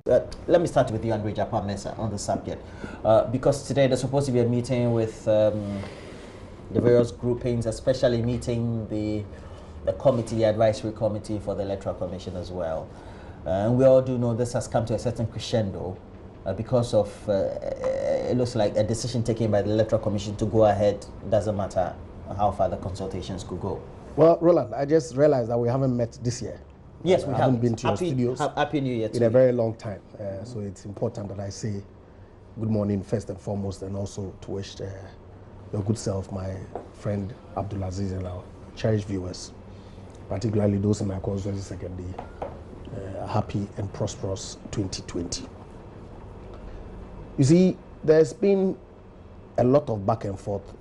Let me start with you, Andre Japan Mercer, on the subject, because today there's supposed to be a meeting with the various groupings, especially meeting the committee, the advisory committee for the Electoral Commission as well. And we all do know this has come to a certain crescendo because of it looks like a decision taken by the Electoral Commission to go ahead. Doesn't matter how far the consultations could go. Well, Roland, I just realized that we haven't met this year. Yes, we haven't been to your studios. Happy New Year to in a very long time. So it's important that I say good morning first and foremost, and also to wish your good self, my friend Abdulaziz, and our cherished viewers, particularly those in my constituency secondary, a happy and prosperous 2020. You see, there's been a lot of back and forth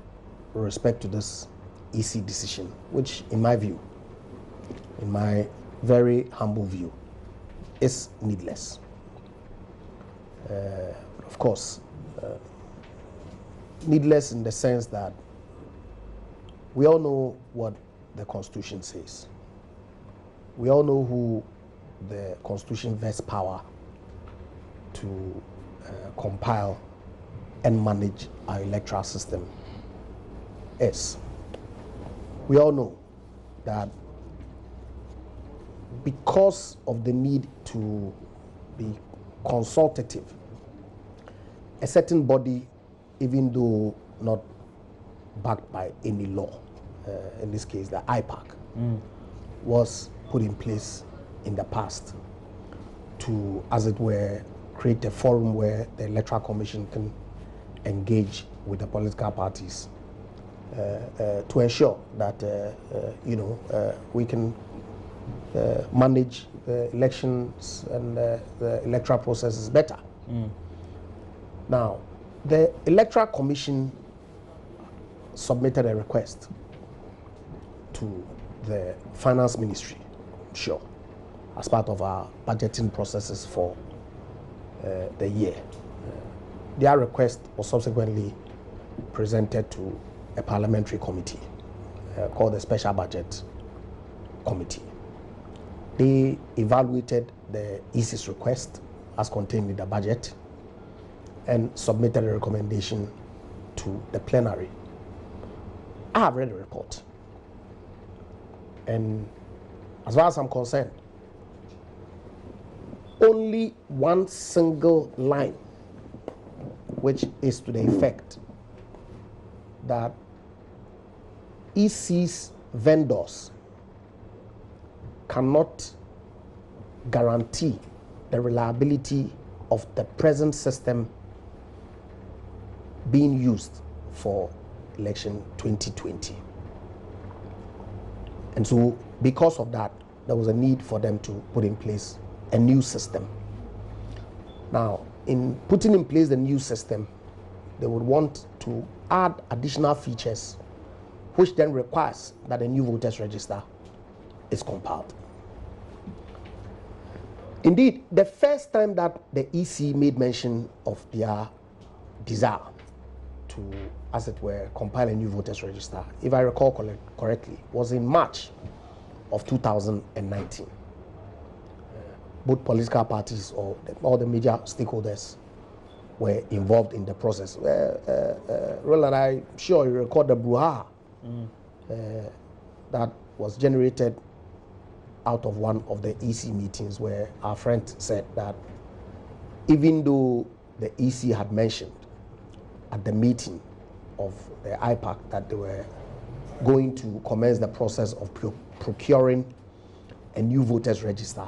with respect to this EC decision, which in my view, in my very humble view, is needless. Of course, needless in the sense that we all know what the Constitution says. We all know who the Constitution vests power to compile and manage our electoral system is. We all know that because of the need to be consultative, a certain body, even though not backed by any law, in this case the IPAC, was put in place in the past to, as it were, create a forum where the Electoral Commission can engage with the political parties to ensure that we can manage the elections and the electoral processes better. Now, the Electoral Commission submitted a request to the Finance Ministry, sure, as part of our budgeting processes for the year. Their request was subsequently presented to a parliamentary committee called the Special Budget Committee. They evaluated the EC's request as contained in the budget and submitted a recommendation to the plenary. I have read the report, and as far as I'm concerned, only one single line, which is to the effect that EC's vendors cannot guarantee the reliability of the present system being used for election 2020. And so because of that, there was a need for them to put in place a new system. Now, in putting in place the new system, they would want to add additional features, which then requires that a new voters register is compiled. Indeed, the first time that the EC made mention of their desire to, as it were, compile a new voters register, if I recall correctly, was in March of 2019. Both political parties or all the major stakeholders were involved in the process. Roland, I'm sure you recall the brouhaha that was generated out of one of the EC meetings, where our friend said that even though the EC had mentioned at the meeting of the IPAC that they were going to commence the process of procuring a new voters register,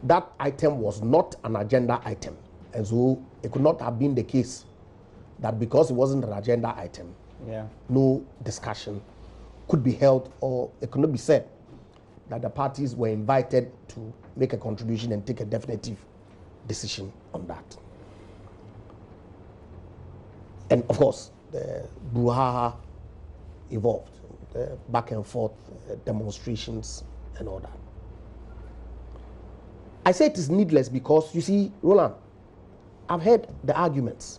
that item was not an agenda item. And so it could not have been the case that because it wasn't an agenda item, no discussion could be held, or it could not be said that the parties were invited to make a contribution and take a definitive decision on that. And of course, the brouhaha evolved, the back and forth demonstrations and all that. I say it is needless because, you see, Roland, I've heard the arguments.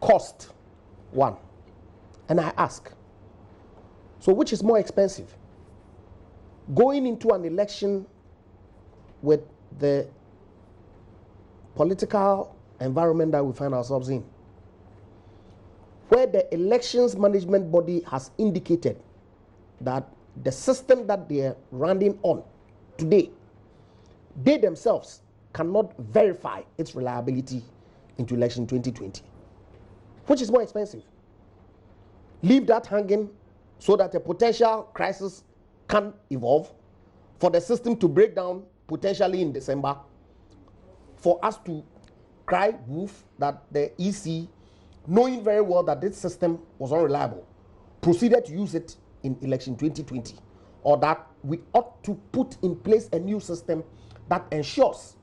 Cost, one. And I ask, so which is more expensive? Going into an election with the political environment that we find ourselves in, where the elections management body has indicated that the system that they are running on today, they themselves cannot verify its reliability into election 2020, which is more expensive. Leave that hanging so that a potential crisis can evolve, for the system to break down potentially in December, for us to cry wolf that the EC, knowing very well that this system was unreliable, proceeded to use it in election 2020, or that we ought to put in place a new system that ensures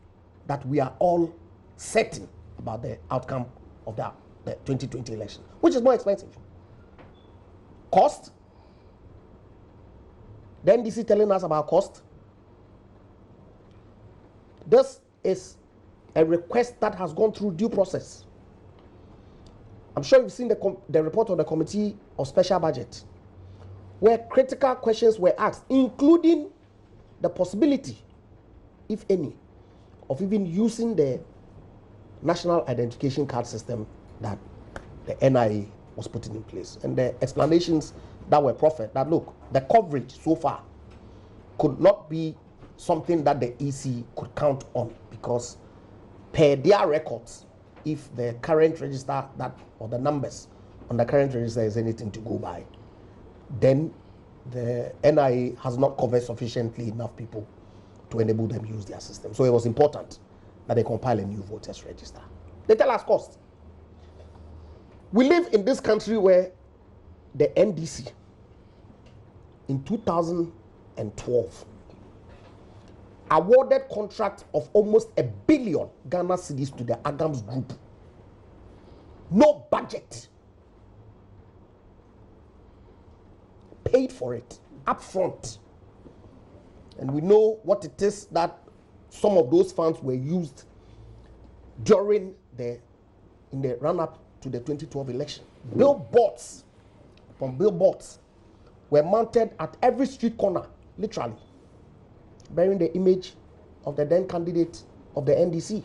that we are all certain about the outcome of the 2020 election, which is more expensive. Cost. The NDC telling us about cost. This is a request that has gone through due process. I'm sure you've seen the report of the Committee of Special Budget, where critical questions were asked, including the possibility, if any, of even using the National Identification Card system that the NIA was putting in place. And the explanations that were proffered, that look, the coverage so far could not be something that the EC could count on, because per their records, if the current register or the numbers on the current register is anything to go by, then the NIA has not covered sufficiently enough people to enable them to use their system. So it was important that they compile a new voters register. They tell us cost. We live in this country where the NDC in 2012 awarded contract of almost $1 billion Ghana cedis to the Agams Group. No budget. Paid for it up front. And we know what it is that some of those funds were used during in the run-up to the 2012 election. Billboards were mounted at every street corner, literally, bearing the image of the then candidate of the NDC.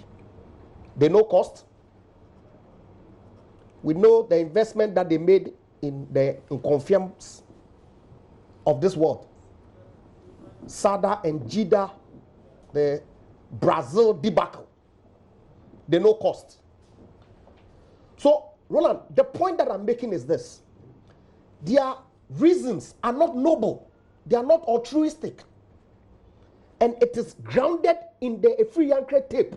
They know cost. We know the investment that they made in confirms of this world. Sada and Jida, the Brazil debacle. They know cost. So, Roland, the point that I'm making is this. Their reasons are not noble. They are not altruistic. And it is grounded in the free Yankre tape.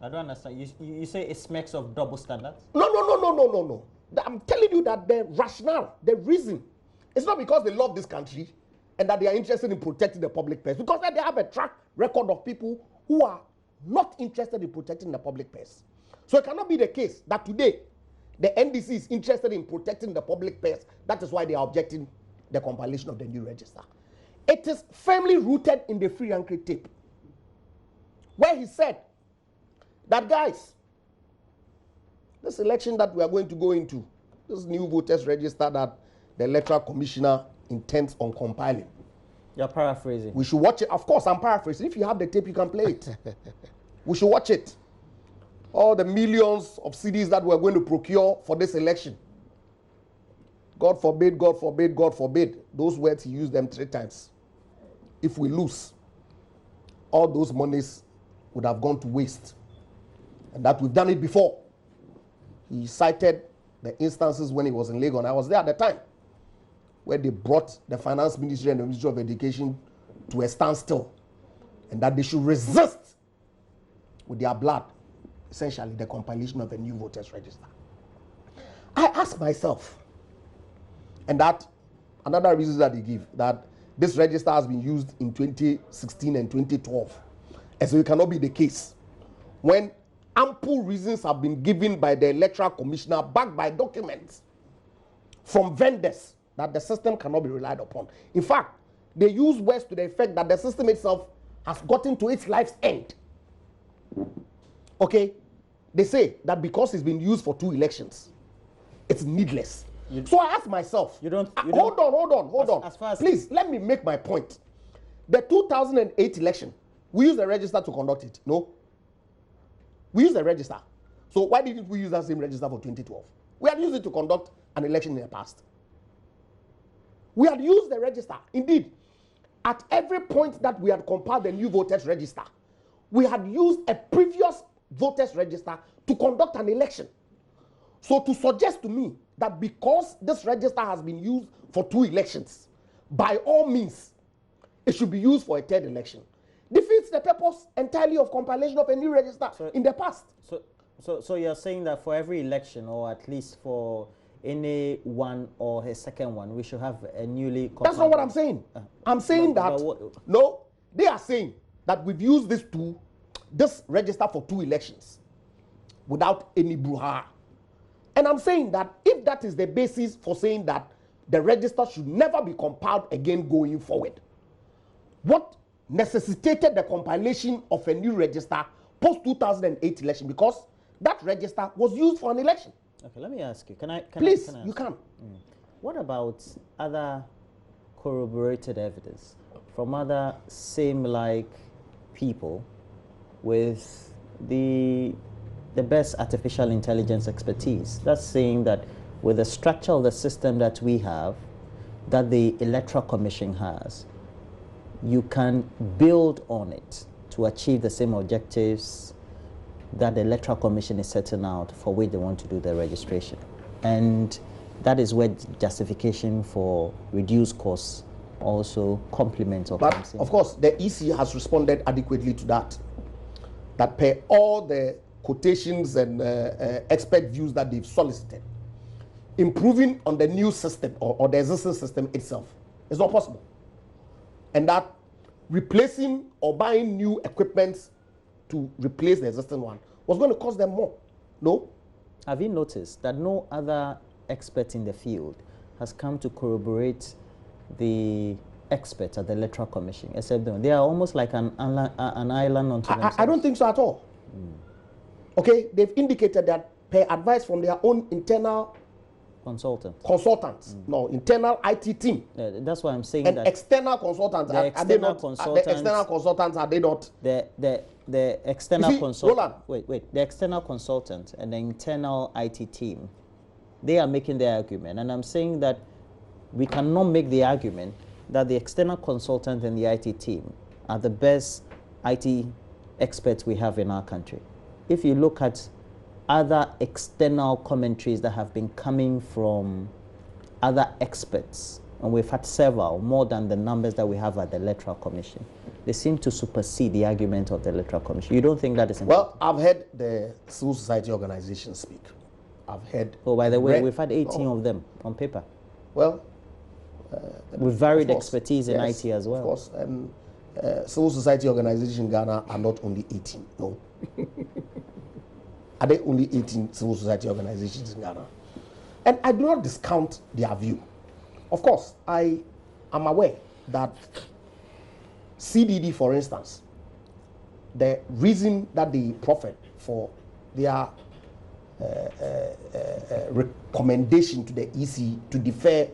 I don't understand. You say it smacks of double standards? No. I'm telling you that the rationale, the reason, it's not because they love this country and that they are interested in protecting the public purse, because they have a track record of people who are not interested in protecting the public purse. So it cannot be the case that today the NDC is interested in protecting the public purse. That is why they are objecting the compilation of the new register. It is firmly rooted in the Free Yankre tape, where he said that, guys, this election that we are going to go into, this new voters register that the Electoral Commissioner intends on compiling. You're paraphrasing. We should watch it. Of course, I'm paraphrasing. If you have the tape, you can play it. We should watch it. All the millions of CDs that we're going to procure for this election. God forbid, God forbid, God forbid. Those words, he used them 3 times. If we lose, all those monies would have gone to waste. And that we've done it before. He cited the instances when he was in Lagos. I was there at the time, where they brought the Finance Ministry and the Ministry of Education to a standstill, and that they should resist with their blood, essentially, the compilation of a new voters register. I ask myself, and that another reason that they give, that this register has been used in 2016 and 2012, and so it cannot be the case when ample reasons have been given by the Electoral Commissioner, backed by documents from vendors, that the system cannot be relied upon. In fact, they use words to the effect that the system itself has gotten to its life's end. Okay? They say that because it's been used for 2 elections, it's needless. So I ask myself, hold on. Please, let me make my point. The 2008 election, we use the register to conduct it. No. We use the register. So why didn't we use that same register for 2012? We had used it to conduct an election in the past. We had used the register. Indeed, at every point that we had compiled the new voters register, we had used a previous voters register to conduct an election. So to suggest to me that because this register has been used for 2 elections, by all means, it should be used for a 3rd election, defeats the purpose entirely of compilation of a new register in the past. So you're saying that for every election, or at least for any one or a second one, we should have a newly compiled. That's not what I'm saying. I'm saying no, they are saying that we've used this register for 2 elections without any brouhaha. And I'm saying that if that is the basis for saying that the register should never be compiled again going forward, what necessitated the compilation of a new register post-2008 election? Because that register was used for an election. Okay, let me ask you. Please, you can. What about other corroborated evidence from other same-like people with the best artificial intelligence expertise? That's saying that with the structure of the system that we have, that the Electoral Commission has, you can build on it to achieve the same objectives that the Electoral Commission is setting out for which they want to do the registration. And that is where justification for reduced costs also complements or comes in. But of course, the EC has responded adequately to that. That per all the quotations and expert views that they've solicited, improving on the new system or the existing system itself is not possible. And that replacing or buying new equipment to replace the existing one was going to cost them more. No? Have you noticed that no other expert in the field has come to corroborate the experts at the Electoral Commission, except them? They are almost like an island unto themselves. I don't think so at all. Okay, they've indicated that per advice from their own internal consultants. No, internal IT team. Yeah, that's why I'm saying and that external consultants. The external consultants, are they not? The external consultant. Wait. The external consultant and the internal IT team, they are making their argument, and I'm saying that we cannot make the argument that the external consultant and the IT team are the best IT experts we have in our country. If you look at other external commentaries that have been coming from other experts, and we've had several, more than the numbers that we have at the Electoral Commission, they seem to supersede the argument of the Electoral Commission. You don't think that is important? Well, I've heard the civil society organizations speak. I've heard... Oh, by the way, we've had 18 of them on paper. Well... with varied expertise in IT as well. Of course, and civil society organizations in Ghana are not only 18, no. Are there only 18 civil society organizations in Ghana? And I do not discount their view. Of course, I am aware that CDD, for instance, the reason that they profit for their recommendation to the EC to defer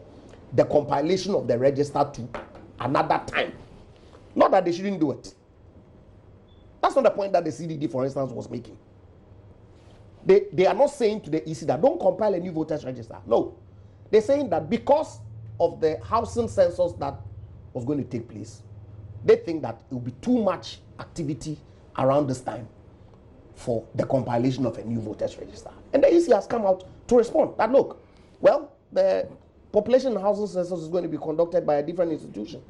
the compilation of the register to another time, not that they shouldn't do it. That's not the point that the CDD, for instance, was making. They are not saying to the EC that don't compile a new voters register. No. They're saying that because of the housing census that was going to take place, they think that it will be too much activity around this time for the compilation of a new voters register. And the EC has come out to respond that, look, well, the population and housing census is going to be conducted by a different institution.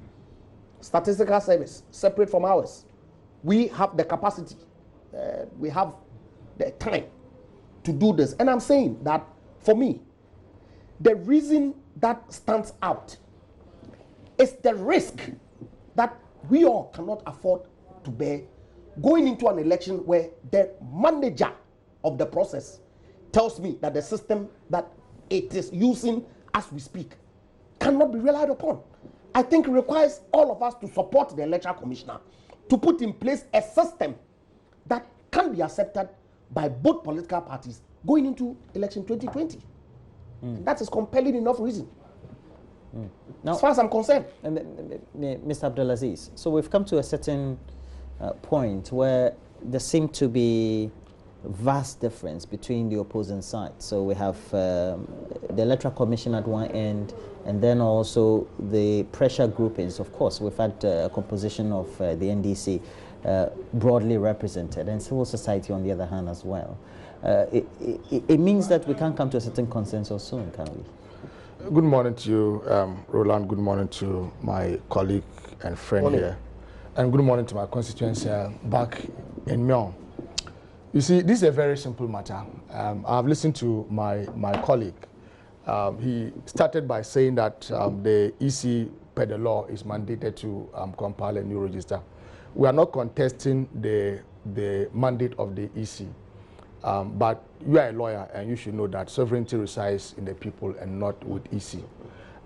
Statistical service, separate from ours. We have the capacity, we have the time to do this. And I'm saying that, for me, the reason that stands out is the risk that we all cannot afford to bear going into an election where the manager of the process tells me that the system that it is using as we speak cannot be relied upon. I think it requires all of us to support the Electoral Commissioner to put in place a system that can be accepted by both political parties going into election 2020. That is compelling enough reason. Now, as far as I'm concerned. Mr. Abdulaziz, so we've come to a certain point where there seemed to be vast difference between the opposing sides. So we have the Electoral Commission at one end, and then also the pressure groupings. Of course, we've had a composition of the NDC broadly represented, and civil society on the other hand as well. It means that we can't come to a certain consensus soon, can we? Good morning to you, Roland. Good morning to my colleague and friend here. And good morning to my constituents back in Myeong. You see, this is a very simple matter. I've listened to my colleague. He started by saying that the EC, per the law, is mandated to compile a new register. We are not contesting the mandate of the EC. But you are a lawyer, and you should know that sovereignty resides in the people and not with EC.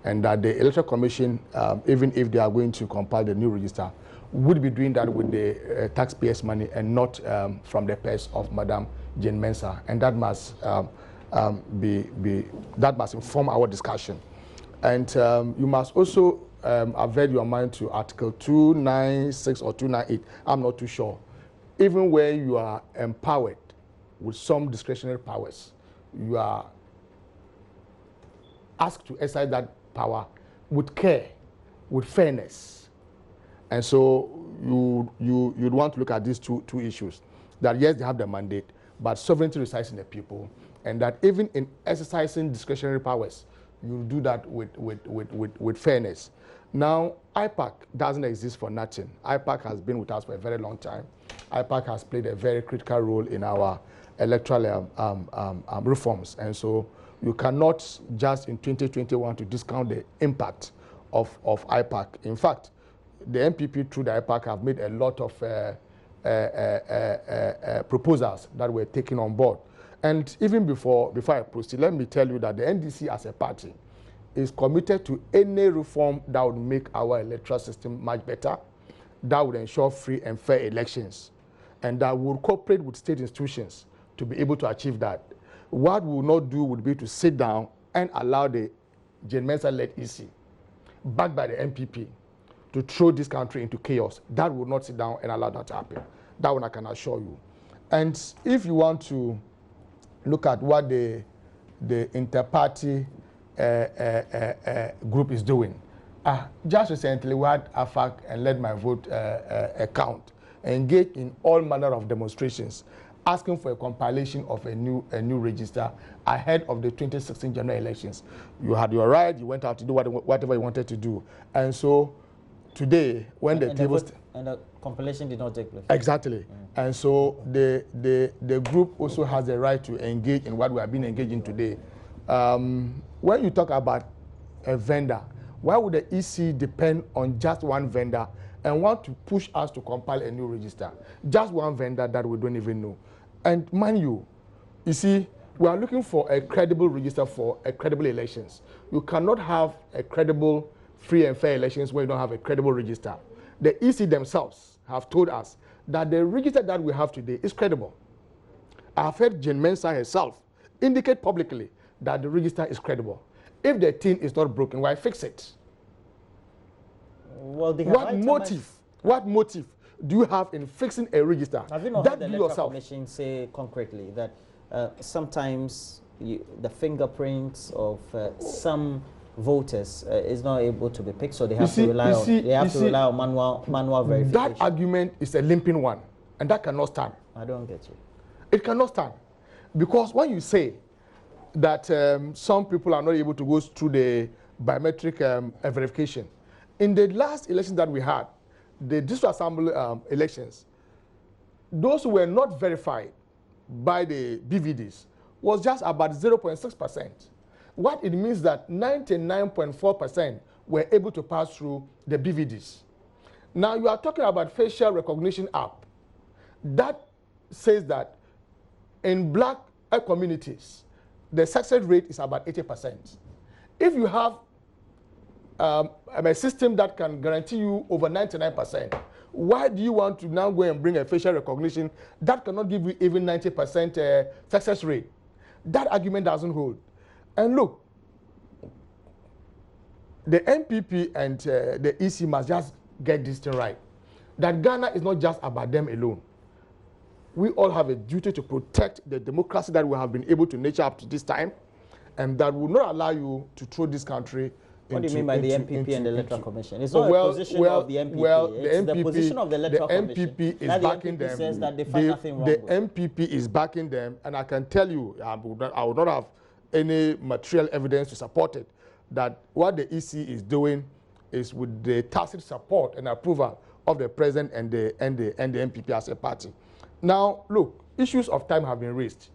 And that the Electoral Commission, even if they are going to compile the new register, would be doing that with the taxpayers' money and not from the purse of Madam Jane Mercer. And that must that must inform our discussion. And you must also avert your mind to Article 296 or 298. I'm not too sure. Even where you are empowered with some discretionary powers, you are asked to exercise that power with care, with fairness. And so you'd want to look at these two issues. That yes, they have the mandate, but sovereignty resides in the people, and that even in exercising discretionary powers, you do that with fairness. Now, IPAC doesn't exist for nothing. IPAC has been with us for a very long time. IPAC has played a very critical role in our electoral reforms, and so you cannot just in 2021 to discount the impact of IPAC. In fact, the MPP through the IPAC have made a lot of proposals that were taken on board. And even before I proceed, let me tell you that the NDC as a party is committed to any reform that would make our electoral system much better, that would ensure free and fair elections, and that would cooperate with state institutions to be able to achieve that. What we will not do would be to sit down and allow the Jane Mercer-led EC, backed by the MPP, to throw this country into chaos. That would not sit down and allow that to happen. That one I can assure you. And if you want to look at what the inter-party group is doing, just recently we had AFAC and Let My Vote account engage in all manner of demonstrations, asking for a compilation of a new register ahead of the 2016 general elections. You had your right, you went out to do whatever you wanted to do. And so today, when the compilation did not take place. Exactly. And so the group also has the right to engage in what we have been engaging today. When you talk about a vendor, why would the EC depend on just one vendor and want to push us to compile a new register? Just one vendor that we don't even know. And mind you see, we are looking for a credible register for a credible elections. You cannot have a credible, free and fair elections where you don't have a credible register. The EC themselves have told us that the register that we have today is credible. I have heard Jane Mercer herself indicate publicly that the register is credible. If the thing is not broken, why fix it? Well, they have what motive do you have in fixing a register? Have you not heard the Electoral Commission say concretely that sometimes the fingerprints of some voters is not able to be picked, so they have to rely on manual verification? That argument is a limping one, and that cannot stand. I don't get you. It cannot stand, because when you say that some people are not able to go through the biometric verification, in the last election that we had, the district assembly elections, those who were not verified by the BVDs was just about 0.6%. What it means that 99.4% were able to pass through the BVDs. Now you are talking about facial recognition app. That says that in black communities, the success rate is about 80%. If you have a system that can guarantee you over 99%, why do you want to now go and bring a facial recognition that cannot give you even 90% success rate? That argument doesn't hold. And look, the MPP and the EC must just get this thing right. that Ghana is not just about them alone. We all have a duty to protect the democracy that we have been able to nurture up to this time, and that will not allow you to throw this country. What do you mean by the MPP and the Electoral Commission? It's not a position of the MPP. Well, it's the position of the Electoral Commission. The MPP is backing them. Says that they find nothing wrong the with. MPP is backing them, and I can tell you, I would not have any material evidence to support it, that what the EC is doing is with the tacit support and approval of the president and the MPP as a party. Now, look, issues of time have been raised.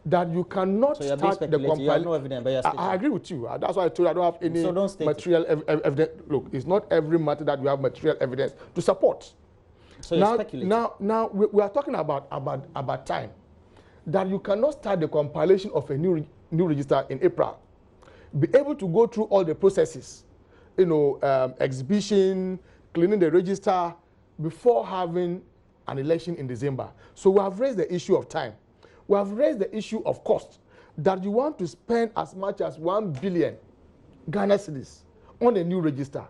That you cannot start the compilation. You have no evidence, but you're I agree with you. That's why I told you I don't have any material evidence. Look, it's not every matter that we have material evidence to support. So you're speculating. Now we are talking about time. That you cannot start the compilation of a new register in April. Be able to go through all the processes, exhibition, cleaning the register, before having an election in December. So we have raised the issue of time. We have raised the issue of cost, that you want to spend as much as 1 billion Ghana cedis on a new register.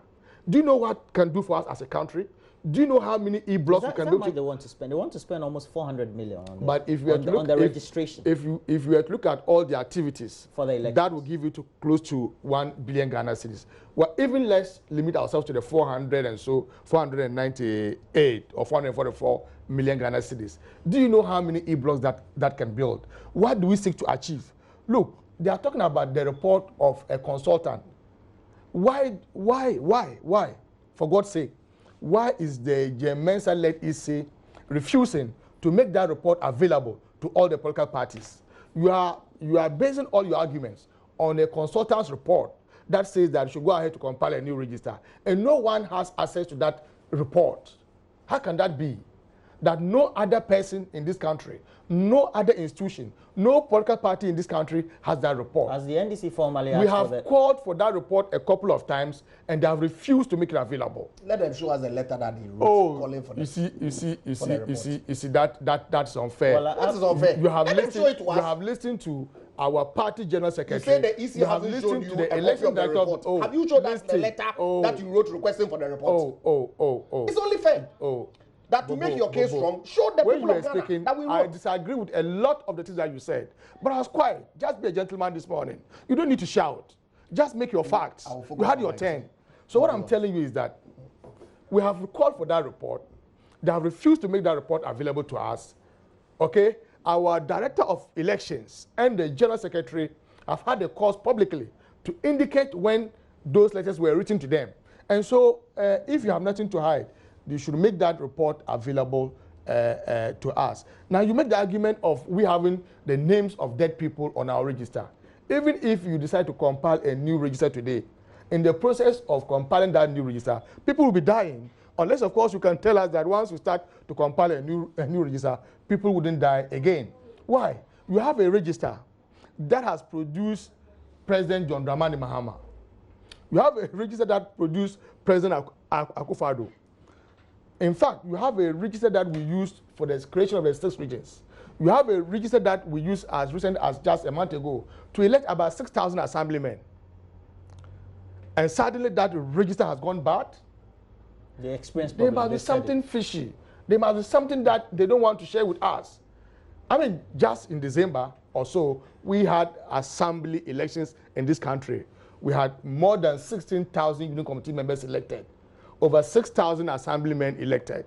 Do you know what can do for us as a country? Do you know how many e-blocks we can do? That's what they want to spend. They want to spend almost 400 million on the registration. If you were to look at all the activities for the elections, that will give you to close to 1 billion Ghana cedis. Well, even let's limit ourselves to the 498 or 444 million Ghana cedis. Do you know how many e-blocks that can build? What do we seek to achieve? Look, they are talking about the report of a consultant. Why? For God's sake, why is the Mercer-led EC refusing to make that report available to all the political parties? You are basing all your arguments on a consultant's report that says that you should go ahead to compile a new register, and no one has access to that report. How can that be? That no other person in this country, no other institution, no political party in this country has that report. As the NDC formally asked we have called for that report a couple of times, and they have refused to make it available. Let them show us a letter that he wrote calling for you see, that's unfair. Well, that is unfair. You have listened to our party general secretary. You say the EC hasn't shown you a copy of the report. Have you showed us the letter that you wrote requesting for the report? It's only fair. That to make your case strong, show the people of Ghana that we wrote. I disagree with a lot of the things that you said, but I was quiet. Just be a gentleman this morning. You don't need to shout. Just make your facts. You had your turn. So what I'm telling you is that we have called for that report. They have refused to make that report available to us. Okay? Our director of elections and the general secretary have had a cause publicly to indicate when those letters were written to them. And so if you have nothing to hide, you should make that report available to us. Now, you make the argument of we having the names of dead people on our register. Even if you decide to compile a new register today, in the process of compiling that new register, people will be dying. Unless, of course, you can tell us that once you start to compile a new register, people wouldn't die again. Why? You have a register that has produced President John Dramani Mahama. You have a register that produced President Akufo-Addo. In fact, you have a register that we used for the creation of the 6 regions. You have a register that we used as recent as just a month ago to elect about 6,000 assemblymen. And suddenly that register has gone bad. The experience. There must be something fishy. There must be something that they don't want to share with us. I mean, just in December or so, we had assembly elections in this country. We had more than 16,000 union committee members elected. Over 6,000 assemblymen elected.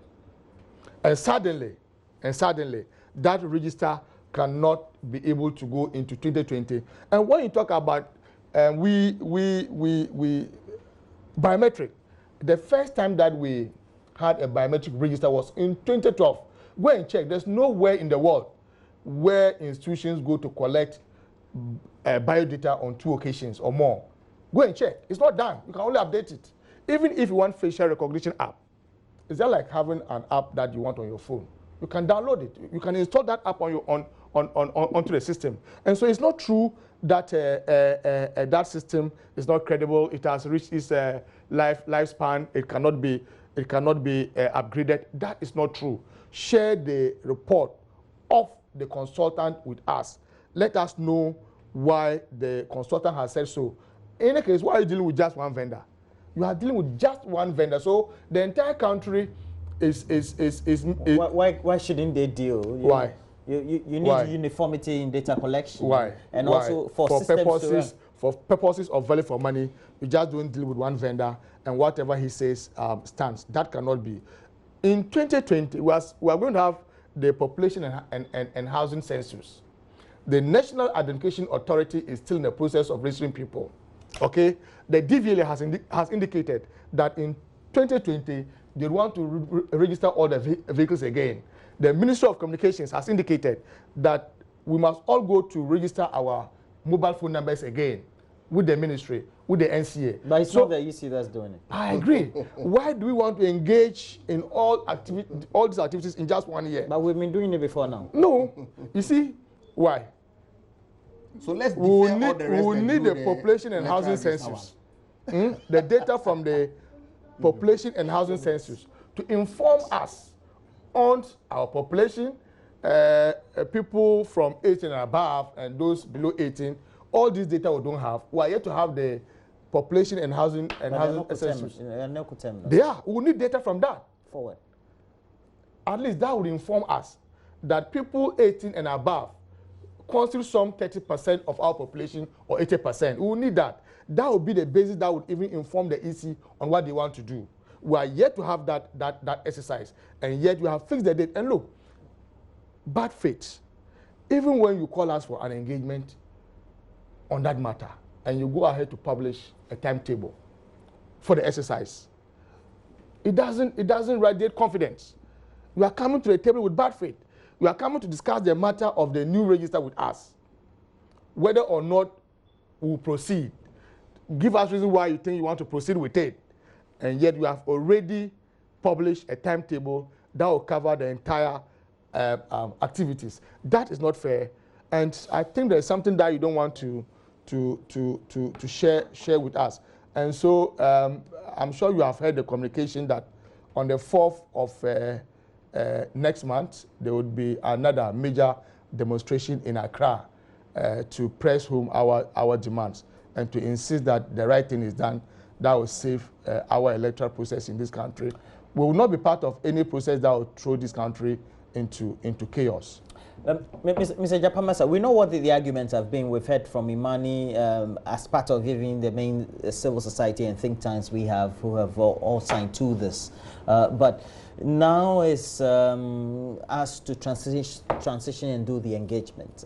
And suddenly, that register cannot be able to go into 2020. And when you talk about biometric, the first time that we had a biometric register was in 2012. Go and check. There's nowhere in the world where institutions go to collect biodata on 2 occasions or more. Go and check. It's not done. You can only update it. Even if you want facial recognition app, is that like having an app that you want on your phone? You can download it. You can install that app on your onto the system. And so it's not true that that system is not credible. It has reached its lifespan. It cannot be upgraded. That is not true. Share the report of the consultant with us. Let us know why the consultant has said so. In any case, why are you dealing with just one vendor? You are dealing with just one vendor. So the entire country Why shouldn't they deal? Why? You need uniformity in data collection. Why? And Why? also for purposes of value for money, you just don't deal with one vendor and whatever he says stands. That cannot be. In 2020, we are going to have the population and housing census. The National Identification Authority is still in the process of registering people. Okay, the DVLA has indicated that in 2020 they want to register all the vehicles again. The Ministry of Communications has indicated that we must all go to register our mobile phone numbers again with the ministry, with the NCA. But it's not the EC that's doing it. I agree. Why do we want to engage in all these activities in just 1 year? But we've been doing it before now. No. You see, why? So let's we will need the population and housing census. The data from the population and housing census to inform us on our population, people from 18 and above and those below 18. All these data we don't have. We are yet to have the population and housing census. They are. We need data from that. Forward. At least that would inform us that people 18 and above constitute some 30% of our population or 80%. We will need that. That would be the basis that would even inform the EC on what they want to do. We are yet to have that exercise, and yet we have fixed the date. And look, bad faith. Even when you call us for an engagement on that matter, and you go ahead to publish a timetable for the exercise, it doesn't radiate confidence. You are coming to the table with bad faith. We are coming to discuss the matter of the new register with us, whether or not we will proceed. Give us reason why you think you want to proceed with it, and yet you have already published a timetable that will cover the entire activities. That is not fair, and I think there's something that you don't want to share with us. And so I'm sure you have heard the communication that on the 4th of next month, there would be another major demonstration in Accra to press home our demands and to insist that the right thing is done that will save our electoral process in this country. We will not be part of any process that will throw this country into chaos. Mr. Japamasa, we know what the arguments have been. We've heard from Imani as part of even the main civil society and think tanks we have who have all signed to this. But now is us to transition and do the engagement.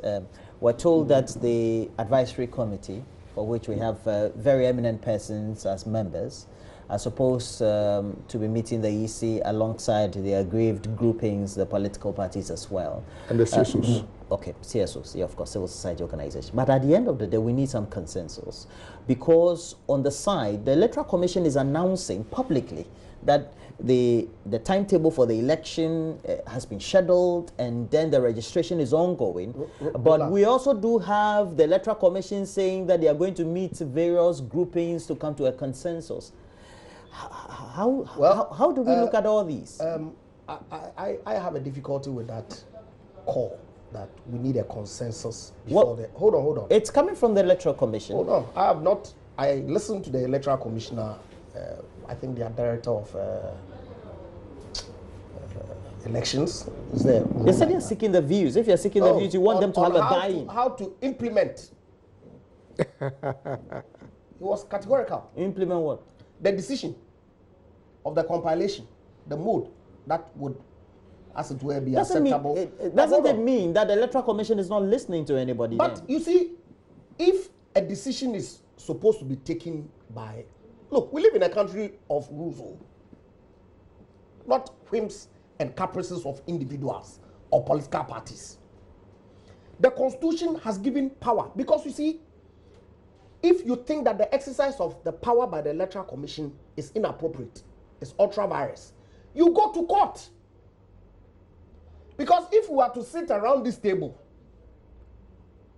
We're told that the advisory committee, for which we have very eminent persons as members, are supposed to be meeting the EC alongside the aggrieved groupings, the political parties as well. And the CSOs. Okay, CSOs, yeah, of course, civil society organization. But at the end of the day, we need some consensus. Because on the side, the Electoral Commission is announcing publicly that the timetable for the election has been scheduled, and then the registration is ongoing. But we also do have the Electoral Commission saying that they are going to meet various groupings to come to a consensus. How do we look at all these? I have a difficulty with that call that we need a consensus before the... Hold on. It's coming from the Electoral Commission. Hold on. I listened to the Electoral Commissioner, I think they are director of elections. Is there? They said you're seeking the views. If you're seeking the views, you want them to have a buy-in. How to implement. He was categorical. Implement what? The decision of the compilation, the mode that would, as it were, be acceptable. Doesn't it mean that the Electoral Commission is not listening to anybody? But then? You see, if a decision is supposed to be taken by... Look, we live in a country of rules, not whims and caprices of individuals or political parties. The Constitution has given power, because you see, if you think that the exercise of the power by the Electoral Commission is inappropriate, it's ultra-virus, you go to court. Because if we are to sit around this table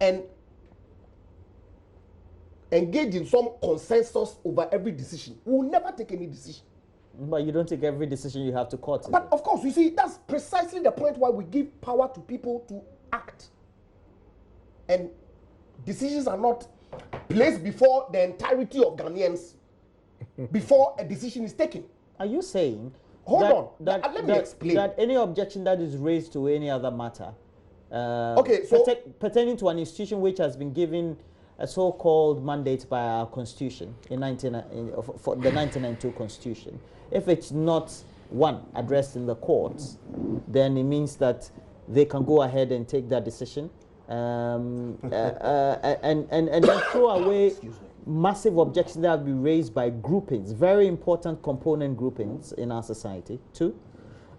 and engage in some consensus over every decision, we will never take any decision. But you don't take every decision you have to court. But of course, you see, that's precisely the point why we give power to people to act. And decisions are not placed before the entirety of Ghanaians before a decision is taken. Are you saying Let me explain. That any objection that is raised to any other matter, pertaining to an institution which has been given a so-called mandate by our constitution for the 1992 constitution, if it's not addressed in the courts, then it means that they can go ahead and take that decision and then throw away massive objections that have been raised by groupings, very important component groupings in our society too.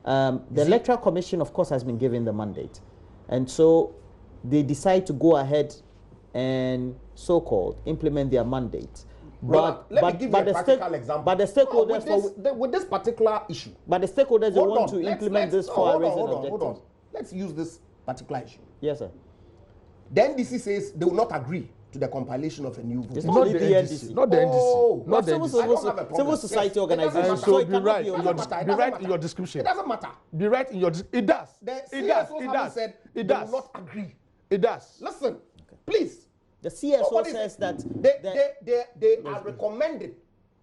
The Electoral Commission, of course, has been given the mandate, and so they decide to go ahead and so-called implement their mandate. Let me give you a practical example. But the stakeholders with this particular issue. But the stakeholders want to implement this for raising objectives. Hold on. Let's use this particular issue. Yes, sir. The NDC says they will not agree to the compilation of a new voter. It's not the NDC. Not the NDC. Not the NDC. Civil society organization. So be right in your description. It doesn't matter. Be right in your it does. It does. Said they will not agree. It does. Listen, please. The CSO says that they are recommended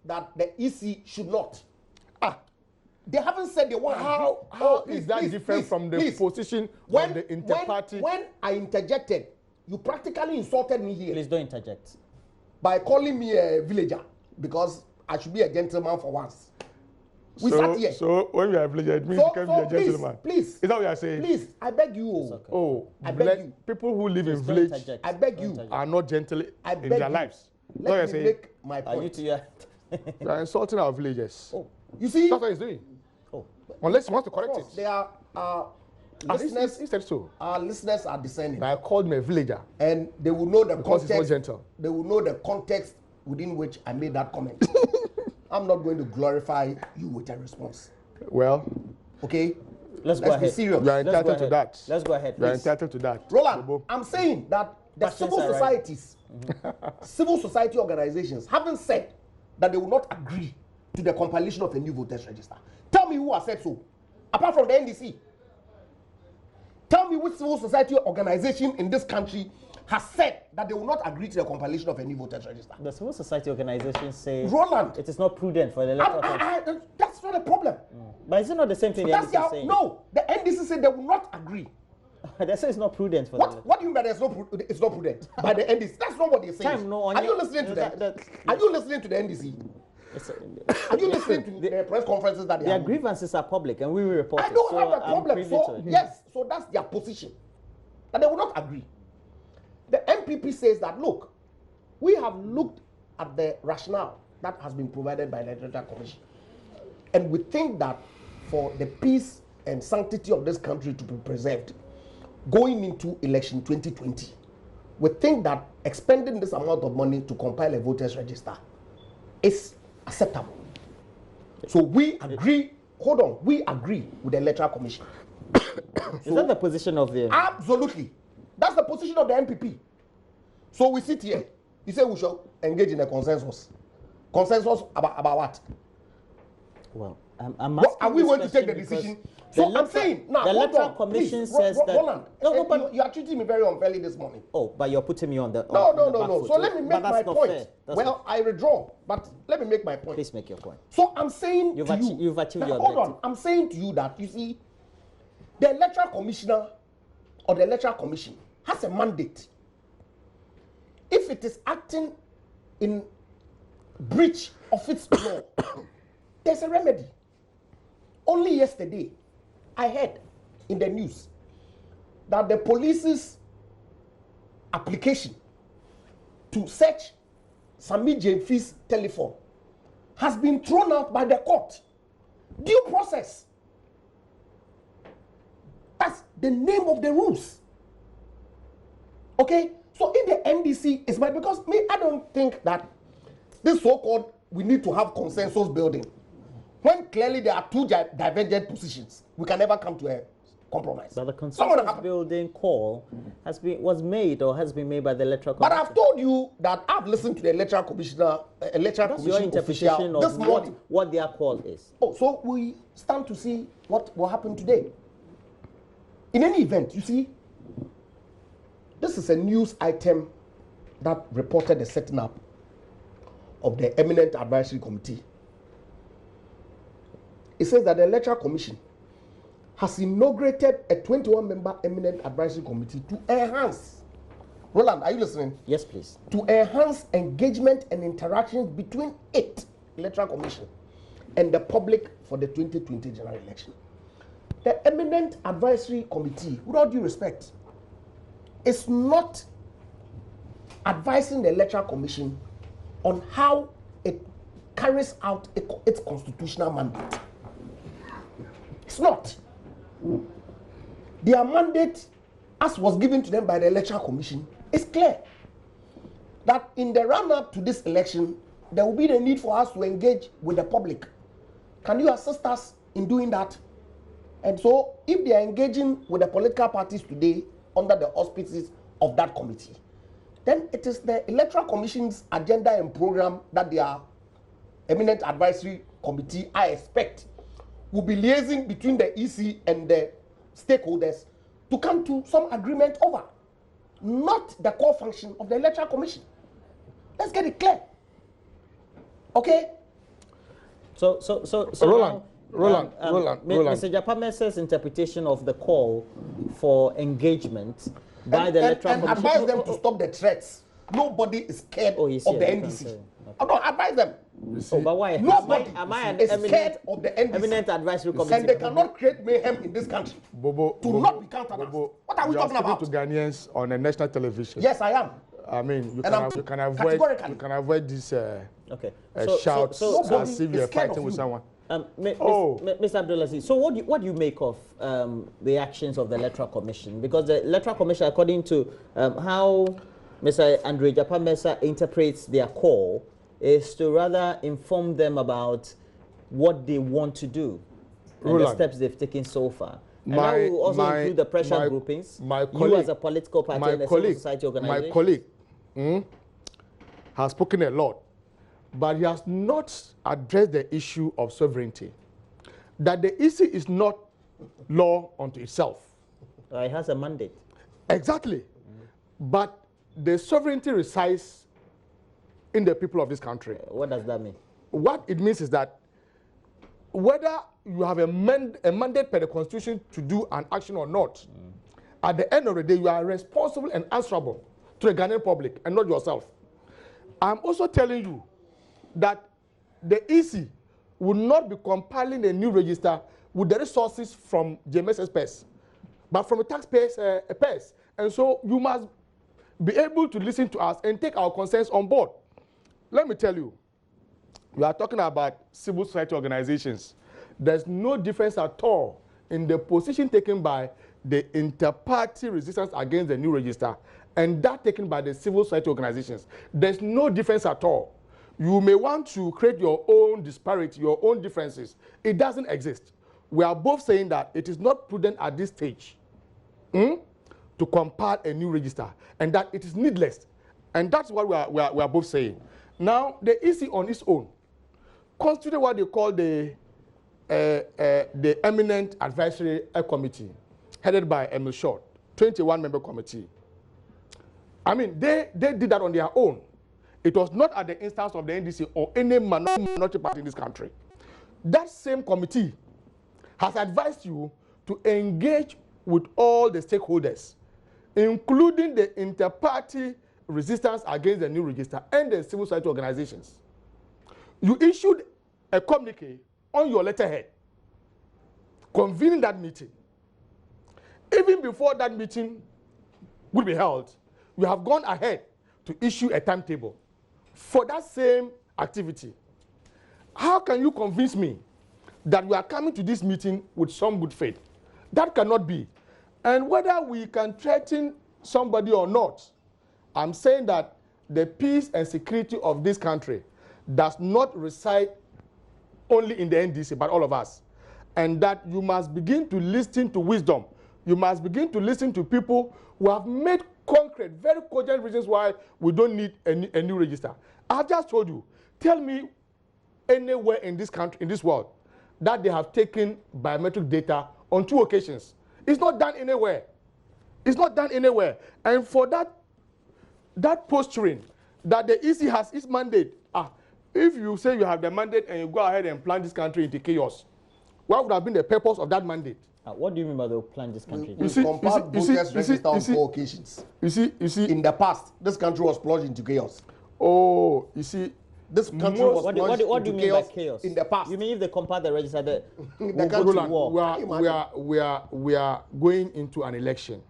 that the EC should not. They haven't said they want. How is that different from the position of the inter-party? When I interjected, you practically insulted me here. Please don't interject. By calling me a villager, because I should be a gentleman for once. We sat here. So when you are a villager, it means you can be a gentleman. Please. Is that what you are saying? Please, I beg you. Okay. Oh, I beg you. People who live in village, I beg you, are not gentle in their lives. Let me make my point. You are insulting our villagers. Oh, you see? That's what he's doing. Oh. Unless he wants to correct it. They are listeners. He said so. Our listeners are discerning. I called me a villager. And they will know the because context. He's not gentle. They will know the context within which I made that comment. I'm not going to glorify you with a response. Well, okay. Let's go ahead. Be serious. You are entitled to that. Let's go ahead. You are entitled to that. Roland, I'm saying that the civil societies, civil society organizations haven't said that they will not agree to the compilation of a new voters register. Tell me who has said so, apart from the NDC. Tell me which civil society organization in this country has said that they will not agree to the compilation of a new voters register. The civil society organizations say Roland, it is not prudent for the electoral. That's not a problem. But is it not the same thing the NDC is saying? No, the NDC said they will not agree. They say it's not prudent for what do you mean by it's not prudent? By the NDC. That's not what they're saying. Are you listening to them? Are you listening to the NDC? Are you listening to the press conferences that they have? Their grievances are public and we will report I don't have a problem. So that's their position. That they will not agree. The MPP says that, look, we have looked at the rationale that has been provided by the Electoral Commission. And we think that for the peace and sanctity of this country to be preserved, going into election 2020, we think that expending this amount of money to compile a voters register is acceptable. So we agree, we agree with the Electoral Commission. Is that the position of the... Absolutely. That's the position of the MPP. So we sit here. You say we should engage in a consensus. Consensus about what? Well, are we going to take the decision? So I'm saying now, the Electoral Commission says that. Roland, you are treating me very unfairly this morning. Oh, but you're putting me on the. No. So let me make my point. Well, I withdraw, but let me make my point. Please make your point. So I'm saying you've to you, you've achieved your hold on. I'm saying to you that you see, the Electoral Commissioner or the Electoral Commission has a mandate. If it is acting in breach of its law, there's a remedy. Only yesterday, I heard in the news that the police's application to search Sami Jemfi's telephone has been thrown out by the court. Due process. That's the name of the rules. Okay? So if the NDC is right, because I don't think that this so-called we need to have consensus building. When clearly there are two divergent positions, we can never come to a compromise. But the consensus building call was made by the Electoral Commission. But I've told you that I've listened to the Electoral Commissioner, your interpretation of this morning. What their call is. Oh, so we stand to see what will happen today. In any event, you see, this is a news item that reported the setting up of the Eminent Advisory Committee. it says that the Electoral Commission has inaugurated a 21-member eminent advisory committee to enhance. Roland, are you listening? Yes, please. To enhance engagement and interactions between it, Electoral Commission, and the public for the 2020 general election. The eminent advisory committee, with all due respect, is not advising the Electoral Commission on how it carries out its constitutional mandate. It's not. Their mandate, as was given to them by the Electoral Commission, is clear. That in the run-up to this election, there will be the need for us to engage with the public. Can you assist us in doing that? And so, if they are engaging with the political parties today under the auspices of that committee, then it is the Electoral Commission's agenda and program that their eminent advisory committee, I expect, will be liaising between the EC and the stakeholders to come to some agreement over, not the core function of the Electoral Commission. Let's get it clear. Okay? So Roland, Mr. Japamesa's interpretation of the call for engagement by the Electoral Commission. And advise them to stop the threats. Nobody is scared of the NDC. Okay. I don't advise them. But why? Nobody am I an is scared of the NDC. Eminent advisory committee? And they cannot create mayhem in this country. Bobo, not be countenanced. What are we talking about? To Ghanaians on a national television. Yes, I am. I mean, you can avoid this shouts as if you're fighting with someone. Mr. Abdulaziz, so what do you make of the actions of the Electoral Commission? Because the Electoral Commission, according to how Mr. Andre Japamesa interprets their call, is to rather inform them about what they want to do and the steps they've taken so far. And that will also include the pressure groupings, you as a political party and a civil society organization. My colleague has spoken a lot, but he has not addressed the issue of sovereignty. That the issue is not law unto itself. It has a mandate. Exactly. But the sovereignty resides in the people of this country. What does that mean? What it means is that whether you have a mandate per the Constitution to do an action or not, at the end of the day, you are responsible and answerable to the Ghanaian public and not yourself. I'm also telling you that the EC will not be compiling a new register with the resources from JMS's purse, but from the taxpayers' purse. And so you must be able to listen to us and take our concerns on board. Let me tell you, we are talking about civil society organizations. There's no difference at all in the position taken by the inter-party resistance against the new register and that taken by the civil society organizations. There's no difference at all. You may want to create your own disparity, your own differences. It doesn't exist. We are both saying that it is not prudent at this stage to compile a new register and that it is needless. And that's what we are both saying. Now, the EC on its own constituted what they call the Eminent Advisory Committee, headed by Mercer, 21-member committee. I mean, they did that on their own. It was not at the instance of the NDC or any minority party in this country. That same committee has advised you to engage with all the stakeholders, including the inter-party resistance against the new register and the civil society organizations. You issued a communique on your letterhead convening that meeting. Even before that meeting would be held, you have gone ahead to issue a timetable for that same activity. How can you convince me that we are coming to this meeting with some good faith? That cannot be. And whether we can threaten somebody or not, I'm saying that the peace and security of this country does not reside only in the NDC, but all of us. And that you must begin to listen to wisdom. You must begin to listen to people who have made concrete, very cogent reasons why we don't need a new register. I've just told you, tell me anywhere in this country, in this world, that they have taken biometric data on 2 occasions. It's not done anywhere. It's not done anywhere. And for that posturing that the EC has its mandate, if you say you have the mandate and you go ahead and plunge this country into chaos, What would have been the purpose of that mandate? What do you mean by they will plan this country? We compiled voters register on 4 occasions. You see. In the past, this country was plunged into chaos. Oh, you see. This country was what plunged do you into mean by chaos? in the past. You mean if they compile the register, that The we'll go country- to war? We are going into an election.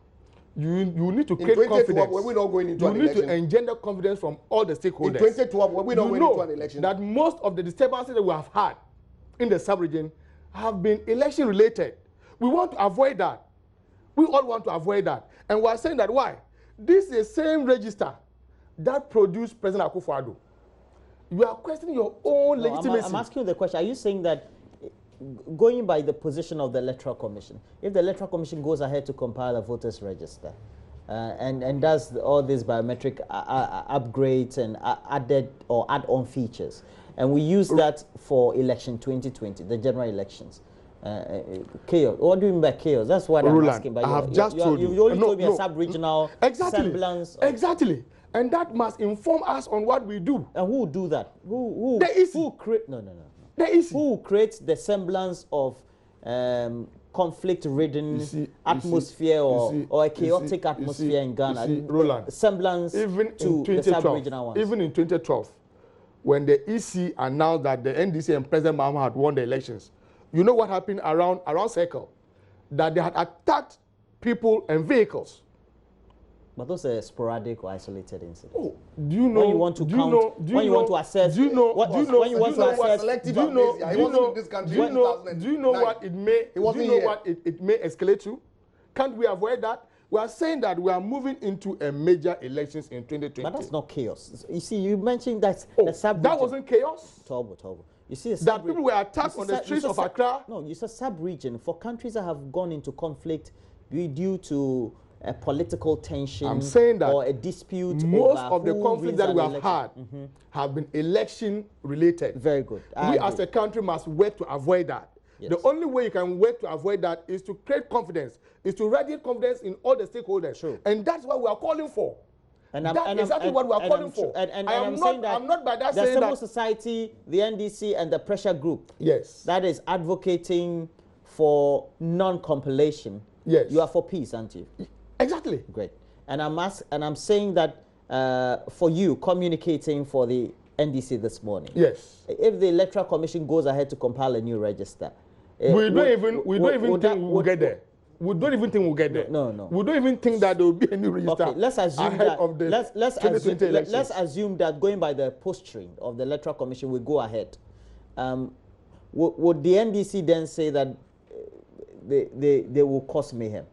You need to In create 2012, confidence. were we not going into an You need election? to engender confidence from all the stakeholders. In 2012, were we not You going into know an election? that most of the disturbances that we have had in the sub-region have been election related. We want to avoid that. We all want to avoid that. And we are saying that why? This is the same register that produced President Akufo-Addo. You are questioning your own legitimacy. I'm asking you the question. Are you saying that going by the position of the Electoral Commission, if the Electoral Commission goes ahead to compile a voters register and does all these biometric upgrades and added or add-on features, and we use that for election 2020, the general elections, chaos. What do you mean by chaos? That's what I'm asking. I have just told you. You've only told me a sub-regional semblance. Exactly. And that must inform us on what we do. And who will do that? Who create? No. Who creates the semblance of conflict-ridden atmosphere or a chaotic atmosphere in Ghana? Roland, semblance even to the sub-regional ones. Even in 2012, when the EC announced that the NDC and President Mahama had won the elections, you know what happened around Circle? That they had attacked people and vehicles. But those are sporadic or isolated incidents. Oh, do you know? When you want to count, when you want to assess, do you know? When you want to assess, selective do you know? amnesia. He wasn't in this country in 2009. Do you know what it may? He wasn't do you know here. what it may escalate to? Can't we avoid that? We are saying that we are moving into a major elections in 2020. but that's not chaos. You see, you mentioned that the sub-region. That wasn't chaos. Terrible. You see, That people were attacked on the streets of Accra. No, you said sub-region for countries that have gone into conflict due to a political tension. I'm saying that or a dispute. most over of the who conflicts wins that an we have election. had have been election related. Very good. We as a country must work to avoid that. Yes. The only way you can work to avoid that is to create confidence, is to radiate confidence in all the stakeholders. True. And that's what we are calling for. And That's exactly what we are calling for. I'm saying that I'm not by that the saying civil that. society, the NDC, and the pressure group Yes. that is advocating for non-compilation. Yes. You are for peace, aren't you? Exactly. Great. And I'm saying that for you communicating for the NDC this morning. Yes. If the Electoral Commission goes ahead to compile a new register, We don't even think we'll get there. We don't even think we'll get there. No. We don't even think that there will be a new register. Okay, let's assume ahead that. of the Let's 2020 elections. let's assume that going by the posturing of the Electoral Commission, we go ahead. Would the NDC then say that they will cause mayhem?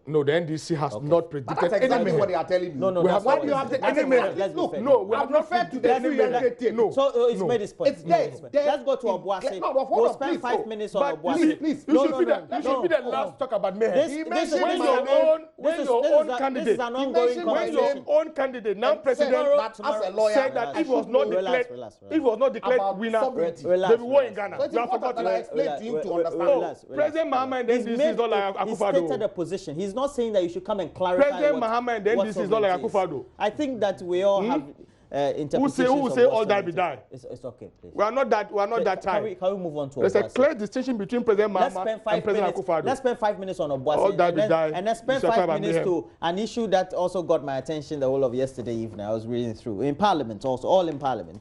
No, the NDC has not But predicted that's any exactly mayhem. what they are telling you. No, We that's have not not what you it have is. the any mayhem. Let's be fair. No, we have I've not referred to the any mayhem. free tape. No. So it's No. made its point. It's there. Let's go to Obuasi. No, hold We'll on, spend please. 5 minutes on But Obuasi. please, you should be the last to talk about mayhem. He This mentioned is my name. When this your is own a- candidate, This is an ongoing mentioned my when your conversation. own candidate, now Said president, that as a lawyer, said that I if it was should not know. declared, Relax. if it was not declared About winner, sovereignty. there will be war in Ghana. So it's You have important forgotten that I that. explain to you to Relax. understand. President Mahama and He's NDC made is not like he stated a Akufo-Addo. position. He's not saying that you should come and clarify. President what- Mahama and the what NDC is not like sovereignty is. Akufo-Addo. I think that we all have interpretations. Who will of say what all that be sovereignty die? is. It's okay, please. We are not that Can we time. move on to There's a Obuasi? clear distinction between President Let's Mahama spend and 5 President minutes. Akufo-Addo. Let's spend 5 minutes on Obuasi, All that and be then, die. and then spend You shall 5 talk about minutes mayhem. to an issue that also got my attention the whole of yesterday evening. I was reading through in Parliament, also all in Parliament.